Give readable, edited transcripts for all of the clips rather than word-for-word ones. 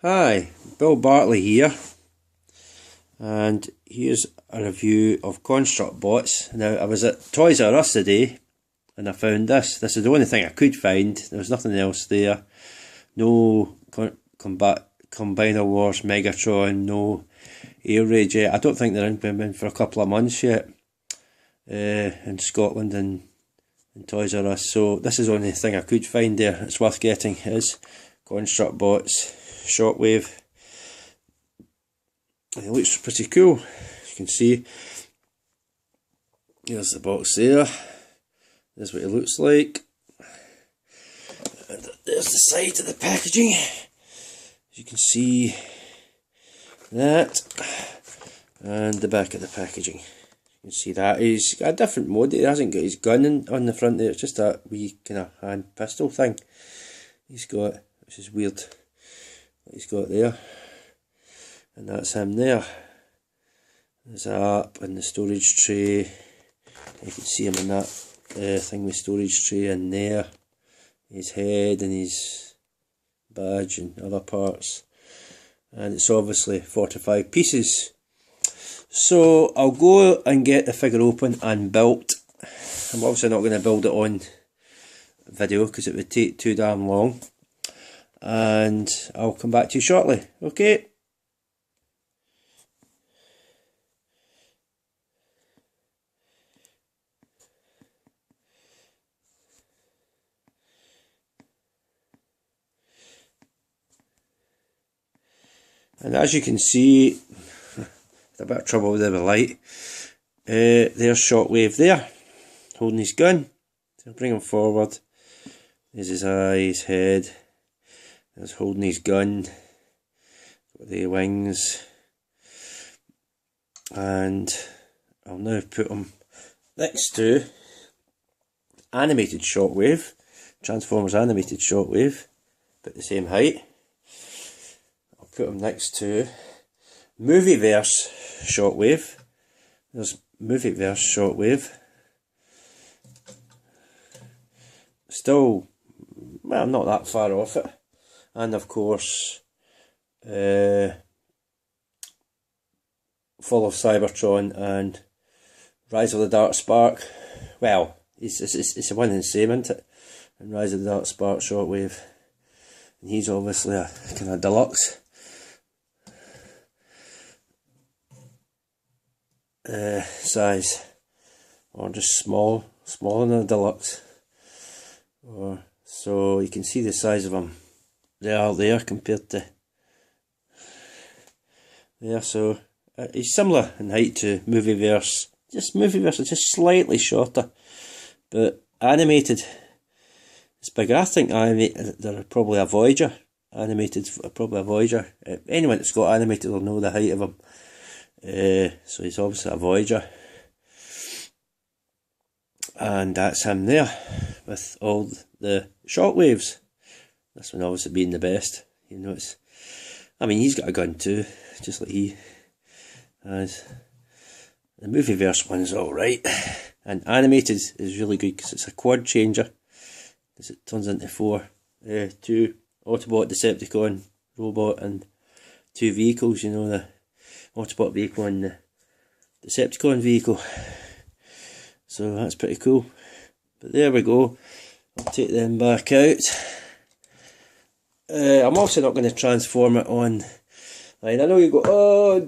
Hi, Bill Bartley here, and here's a review of Construct Bots. Now, I was at Toys R Us today and I found this. This is the only thing I could find. There was nothing else there. No Combiner Wars Megatron, no Air Raid yet. I don't think they're in for a couple of months yet in Scotland and in Toys R Us. So this is the only thing I could find there. It's worth getting. It is Construct Bots Shockwave. It looks pretty cool. You can see there's the box there. There's what it looks like. And there's the side of the packaging. As you can see that, and the back of the packaging. You can see that he's got a different mode. He hasn't got his gun on the front there. It's just that wee kind of hand pistol thing he's got, which is weird. He's got there, and that's him there. There's up in the storage tray. You can see him in that thing with storage tray in there. His head and his badge and other parts, and it's obviously 45 pieces. So I'll go and get the figure open and built. I'm obviously not going to build it on video because it would take too damn long. And I'll come back to you shortly, okay? And as you can see, a bit of trouble with the light. There's Shockwave there, holding his gun. So I'll bring him forward. There's his eyes, head. There's holding his gun, got the wings, and I'll now put him next to animated Shockwave, Transformers animated Shockwave, about the same height. I'll put him next to Movieverse Shockwave. There's Movieverse Shockwave. Still, well, not that far off it. And of course, Fall of Cybertron and Rise of the Dark Spark. Well, it's one and the same, isn't it? And Rise of the Dark Spark Shockwave. And he's obviously a kind of deluxe size, or just smaller than a deluxe. So you can see the size of him. They are there compared to there, so he's similar in height to Movieverse. Movieverse is just slightly shorter, but animated is bigger. I think they're probably a Voyager. Animated, probably a Voyager. Anyone that's got animated will know the height of him. So he's obviously a Voyager, and that's him there with all the Shockwaves. This one obviously being the best. You know, I mean, he's got a gun too, just like he has. The Movieverse one's alright, and animated is really good because it's a quad changer, because it turns into two Autobot, Decepticon, robot, and two vehicles. You know, the Autobot vehicle and the Decepticon vehicle. So that's pretty cool. But there we go. I'll take them back out. I'm also not going to transform it on. I know you go, oh,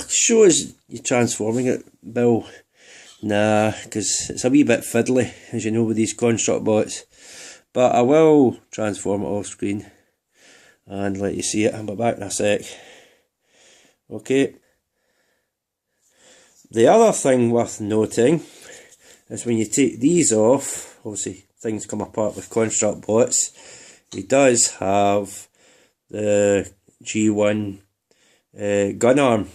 show us you transforming it, Bill. Nah, because it's a wee bit fiddly, as you know, with these Construct Bots. But I will transform it off screen and let you see it. I'll be back in a sec. Okay. The other thing worth noting is when you take these off, obviously things come apart with Construct Bots. He does have the G1 gun arm,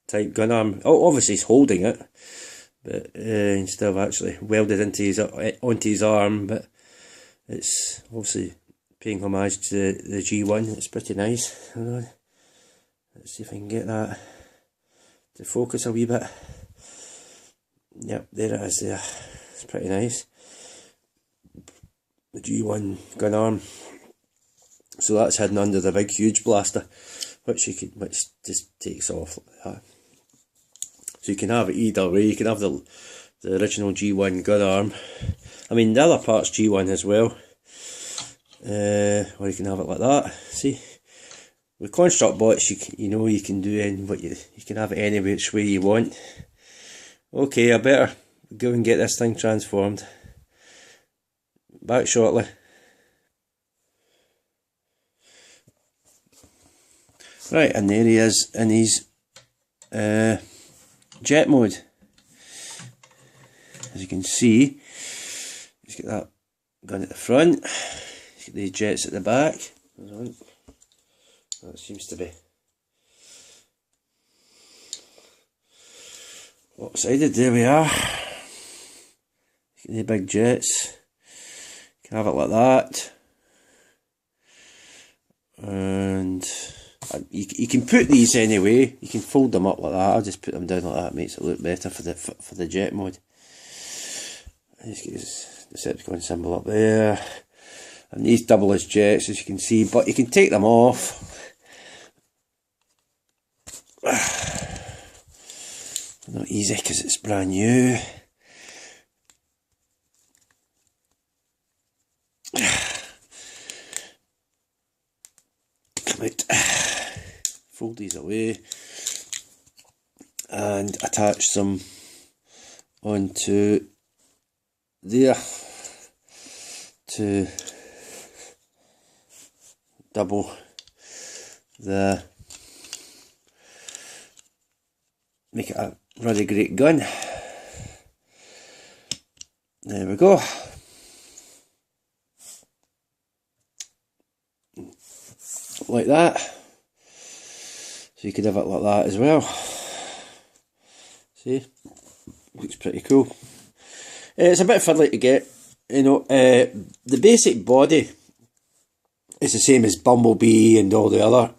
type gun arm. Oh, obviously he's holding it, but instead of actually welded onto his arm. But it's obviously paying homage to the G1. It's pretty nice. Hold on. Let's see if I can get that to focus a wee bit. Yep, there it is there. It's pretty nice. The G1 gun arm. So that's hidden under the big huge blaster, which just takes off like that. So you can have it either way. You can have the original G1 gun arm. I mean, the other part's G1 as well. Or you can have it like that. See, with Construct Bots, you can do you can have it any which way you want. Okay, I better go and get this thing transformed. Back shortly. Right, and there he is in his jet mode. As you can see, he's got that gun at the front, he's got these jets at the back. That seems to be lopsided. There we are. The big jets. You can have it like that, and you can put these anyway. You can fold them up like that. I'll just put them down like that. Makes it look better for the jet mode. Let's get his Decepticon symbol up there, and these double as jets, as you can see. But you can take them off. Not easy because it's brand new. Come out, fold these away, and attach them onto there to double make it a really great gun. There we go. Like that. So you could have it like that as well. See? Looks pretty cool. It's a bit fiddly to get. The basic body is the same as Bumblebee and all the other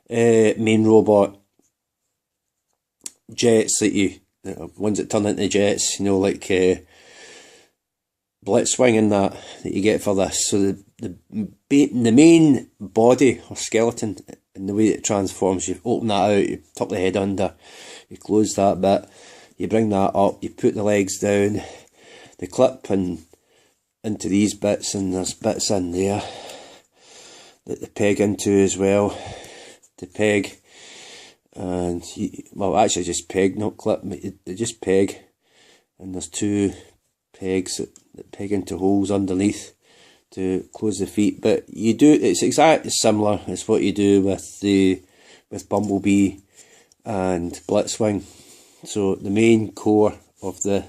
main robot jets that ones that turn into jets, like Blitzwing and that you get for this. So the main body or skeleton, and the way it transforms, you open that out, you tuck the head under, you close that bit, you bring that up, you put the legs down, the clip into these bits, and there's bits in there that they peg into as well. The peg, and well, actually just peg, not clip, they just peg, and there's two pegs that peg into holes underneath to close the feet. But it's exactly similar as what you do with Bumblebee and Blitzwing. So the main core of the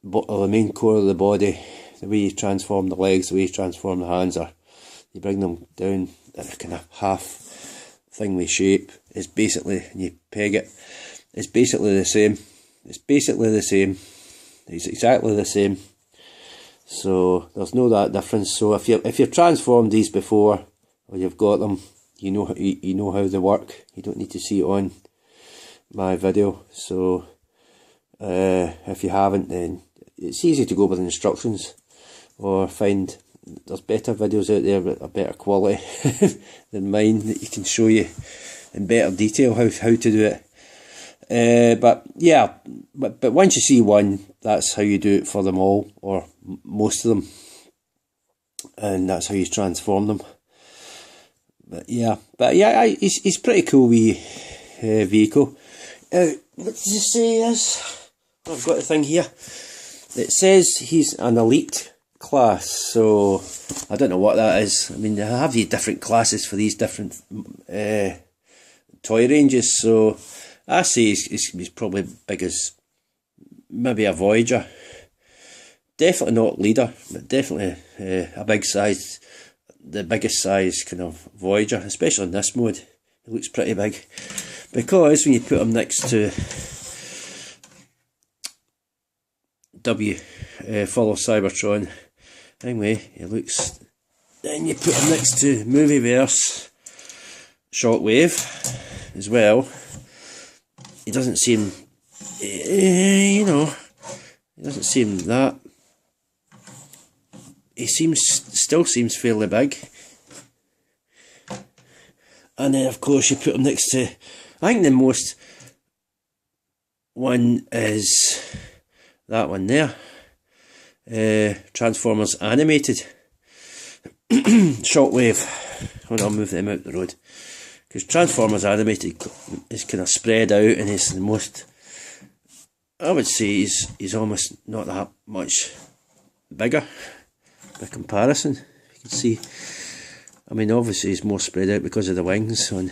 body, the way you transform the legs, the way you transform the hands, you bring them down in a kind of half thingy shape. Is basically, and you peg it, it's basically the same. It's basically the same. It's exactly the same. So there's no that difference. So if you've transformed these before, or you've got them, you know how they work. You don't need to see it on my video. So if you haven't, then it's easy to go with instructions, or find there's better videos out there that are better quality than mine that you can show you in better detail how to do it. But yeah, but once you see one, that's how you do it for them all, or most of them, and that's how you transform them. But yeah, he's pretty cool wee vehicle. What does it say? I've got the thing here. It says he's an elite class, so I don't know what that is. I mean, they have these different classes for these different toy ranges, so I say he's probably big as maybe a Voyager. Definitely not leader, but definitely a big size, the biggest size kind of Voyager, especially in this mode. It looks pretty big, because when you put him next to Follow Cybertron, anyway, he looks. Then you put him next to Movieverse Shockwave as well. He doesn't seem, he doesn't seem that he still seems fairly big. And then of course you put him next to, I think the most one is that one there, Transformers Animated. Shockwave. Hold on, I'll move them out the road. Because Transformers Animated is kind of spread out and is the most, I would say he's almost not that much bigger by comparison. You can see, I mean obviously he's more spread out because of the wings on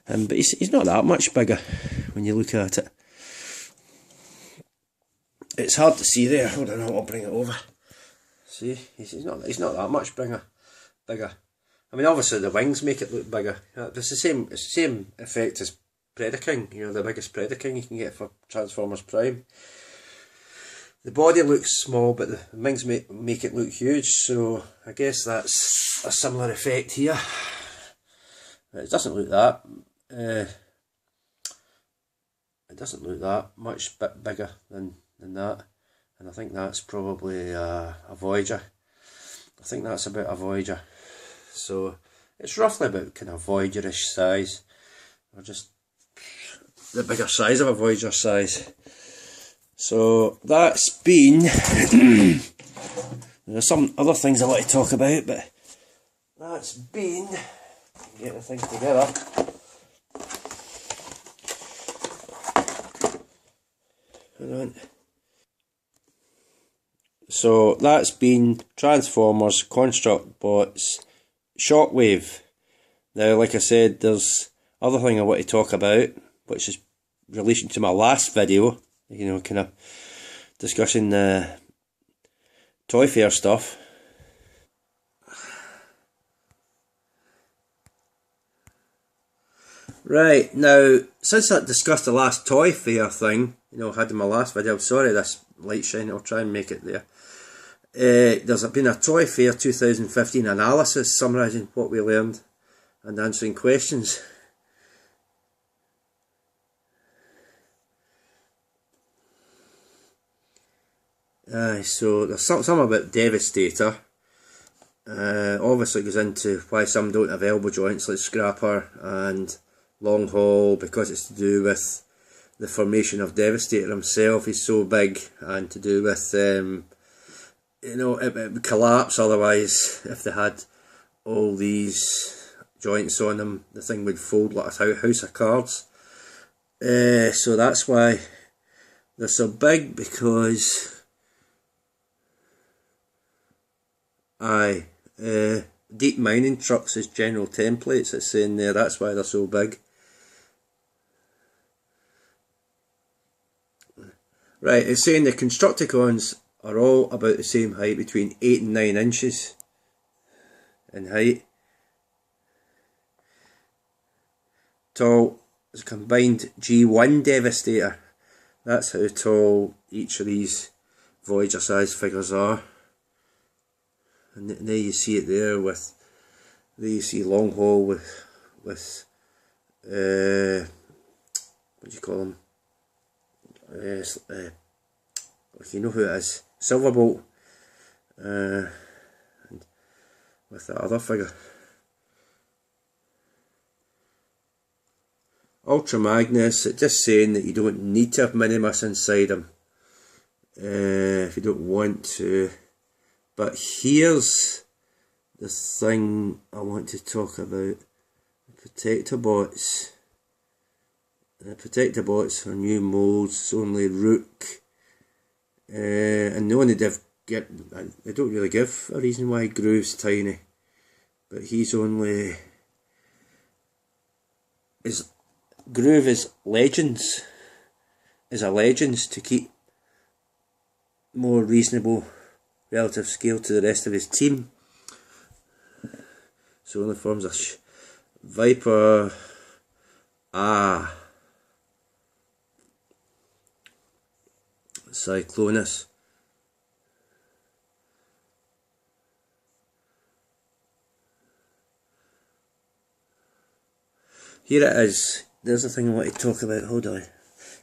him, but he's not that much bigger when you look at it. It's hard to see there. Hold on, I'll bring it over. See, he's not that much bigger. I mean, obviously the wings make it look bigger. It's the same effect as Predaking. You know, the biggest Predaking you can get for Transformers Prime. The body looks small, but the wings make it look huge. So I guess that's a similar effect here. It doesn't look that. It doesn't look that much bigger than that, and I think that's probably a Voyager. I think that's about a Voyager, so it's roughly about kind of Voyager-ish size, or just the bigger size of a Voyager size. So that's been there's some other things I want to talk about, but that's been, get the thing together. Hold on. So that's been Transformers Construct Bots Shockwave. Now, like I said, there's other thing I want to talk about, which is in relation to my last video, you know, kind of discussing the Toy Fair stuff. Right, now, since I discussed the last Toy Fair thing, you know, I had in my last video, I'm sorry this light shine, I'll try and make it there. There's been a Toy Fair 2015 analysis summarising what we learned and answering questions. So there's some about Devastator. Obviously it goes into why some don't have elbow joints like Scrapper and Long Haul, because it's to do with the formation of Devastator himself. He's so big, and to do with you know, it would collapse otherwise if they had all these joints on them. The thing would fold like a house of cards. So that's why they're so big, because deep mining trucks as general templates, it's saying there, that's why they're so big. Right, it's saying the Constructicons are all about the same height, between 8 and 9 inches in height. Tall is a combined G1 Devastator. That's how tall each of these Voyager size figures are. And there you see it there with, there you see Long Haul with what do you call them? You know who it is, Silverbolt, and with that other figure. Ultra Magnus, it's just saying that you don't need to have Minimus inside him if you don't want to. But here's the thing I want to talk about: the Protector Bots. The Protector Bots are new molds. It's only Rook, and the only they don't really give a reason why Groove's tiny, but he's only Groove is Legends, is a Legends to keep more reasonable relative scale to the rest of his team. So only forms a Viper, Cyclonus, here it is. There's the thing I want to talk about. Hold on,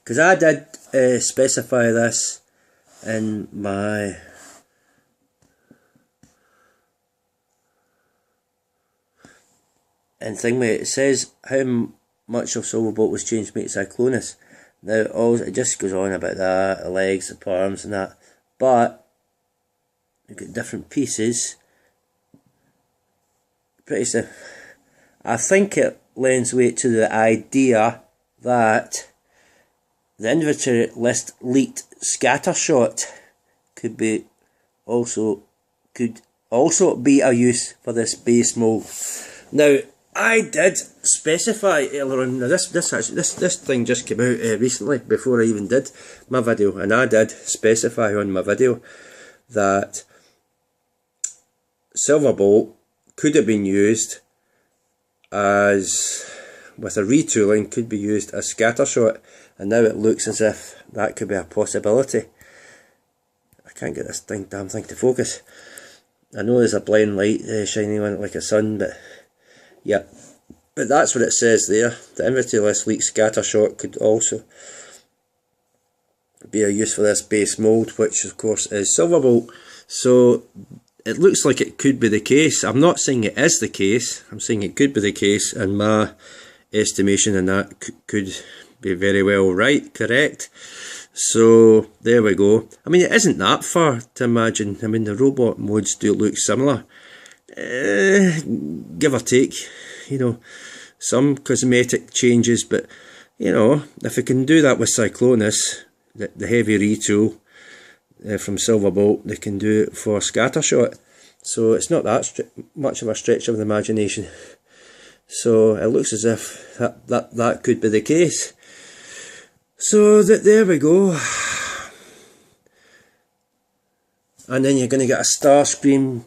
because I did specify this in my and thing with it says how much of Silverbolt was changed to make Cyclonus. Now it just goes on about that, the legs, the arms and that, but you've got different pieces. Pretty simple. I think it lends weight to the idea that the inventory list leaked scatter shot could also be a use for this base mold. Now, I did specify earlier on. Now this thing just came out recently before I even did my video, and I did specify on my video that Silverbolt could have been used as, with a retooling, could be used as scatter shot, and now it looks as if that could be a possibility. I can't get this damn thing to focus. I know there's a blind light shining on it like a sun, but yeah. But that's what it says there. The inventory list leak scatter shot could also be a use for this base mould, which of course is Silverbolt. So it looks like it could be the case. I'm not saying it is the case, I'm saying it could be the case, and my estimation in that could be very well right, correct. So there we go. I mean, it isn't that far to imagine. I mean, the robot modes do look similar, give or take, you know, some cosmetic changes, but you know, if we can do that with Cyclonus, the heavy retool from Silverbolt, they can do it for Scattershot. So it's not that much of a stretch of the imagination. So it looks as if that could be the case. So there we go. And then you're going to get a Starscream.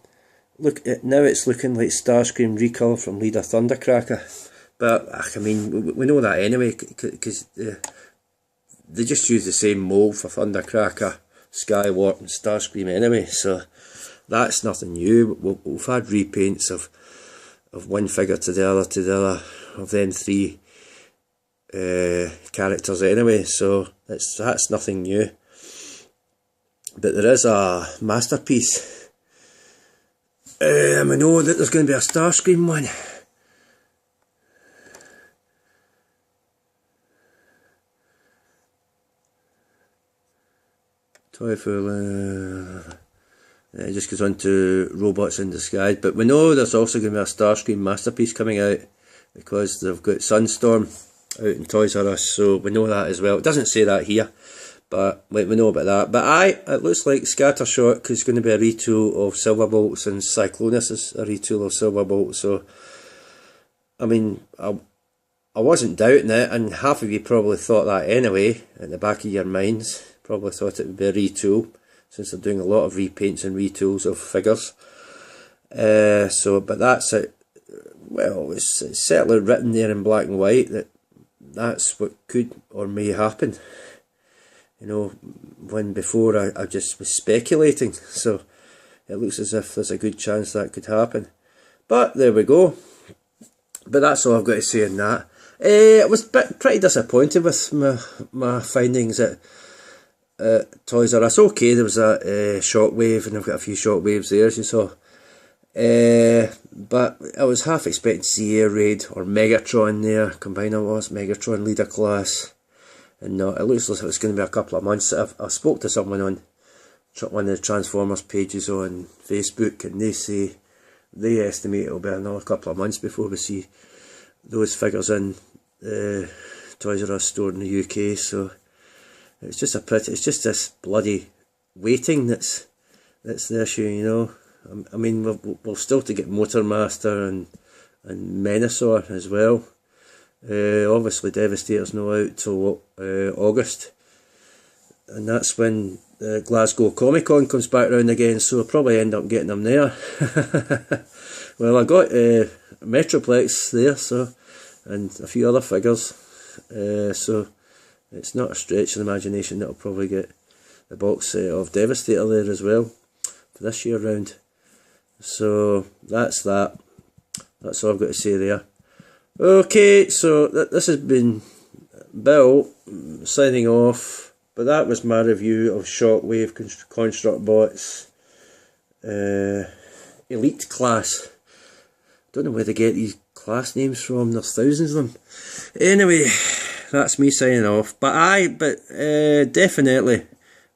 Look, now it's looking like Starscream recall from Leader Thundercracker. But I mean, we know that anyway, because they just use the same mould for Thundercracker, Skywarp and Starscream anyway, so that's nothing new. We've had repaints of one figure to the other of them three characters anyway, so that's nothing new. But there is a masterpiece. I know that there's going to be a Starscream one. Toyful, it just goes on to Robots in Disguise, but we know there's also going to be a Starscream masterpiece coming out because they've got Sunstorm out in Toys R Us, so we know that as well. It doesn't say that here, but we know about that. But it looks like Scattershot, because it's going to be a retool of Silverbolt, and Cyclonus is a retool of Silverbolt. So I mean, I wasn't doubting it, and half of you probably thought that anyway at the back of your minds. Probably thought it would be a retool, since they're doing a lot of repaints and retools of figures. But that's it. Well, it's certainly written there in black and white that that's what could or may happen. You know, when before I just was speculating, so it looks as if there's a good chance that could happen. But there we go. But that's all I've got to say on that. I was pretty disappointed with my findings at Toys R Us. Okay, there was a Shockwave, and I've got a few Shockwaves there, as you saw. But I was half expecting to see Air Raid or Megatron there, Combiner was, Megatron Leader Class. And no, it looks like it's going to be a couple of months. I spoke to someone on one of the Transformers pages on Facebook, and they estimate it'll be another couple of months before we see those figures in Toys R Us store in the UK. So it's just this bloody waiting that's the issue, you know. I mean, we'll still to get Motormaster and Menasor as well. Obviously Devastator's not out till August, and that's when Glasgow Comic Con comes back round again, so I'll probably end up getting them there. Well, I got Metroplex there, so, and a few other figures, so it's not a stretch of the imagination that I'll probably get the box set of Devastator there as well for this year round. So that's that. That's all I've got to say there. Okay, so this has been Bill signing off, but that was my review of Shockwave Construct Bots Elite Class. Don't know where they get these class names from. There's thousands of them. Anyway, that's me signing off. But definitely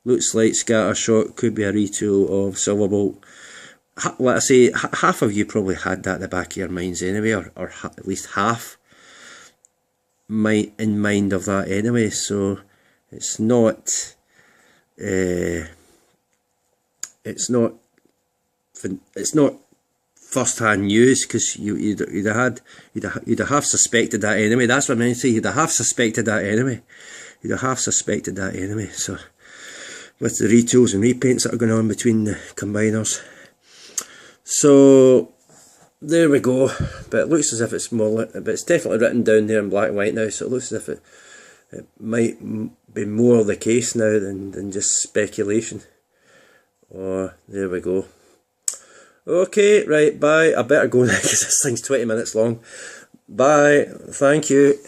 looks like Scattershot could be a retool of Silverbolt. Like I say, half of you probably had that in the back of your minds anyway, or at least half in mind of that anyway. So it's not first-hand news, because you'd have half suspected that anyway. That's what I meant to say. You'd have half suspected that anyway. So with the retools and repaints that are going on between the combiners. So there we go. But it looks as if it's more, but it's definitely written down there in black and white now. So it looks as if it might be more the case now than just speculation. Oh, there we go. Okay, right, bye. I better go now because this thing's 20 minutes long. Bye. Thank you.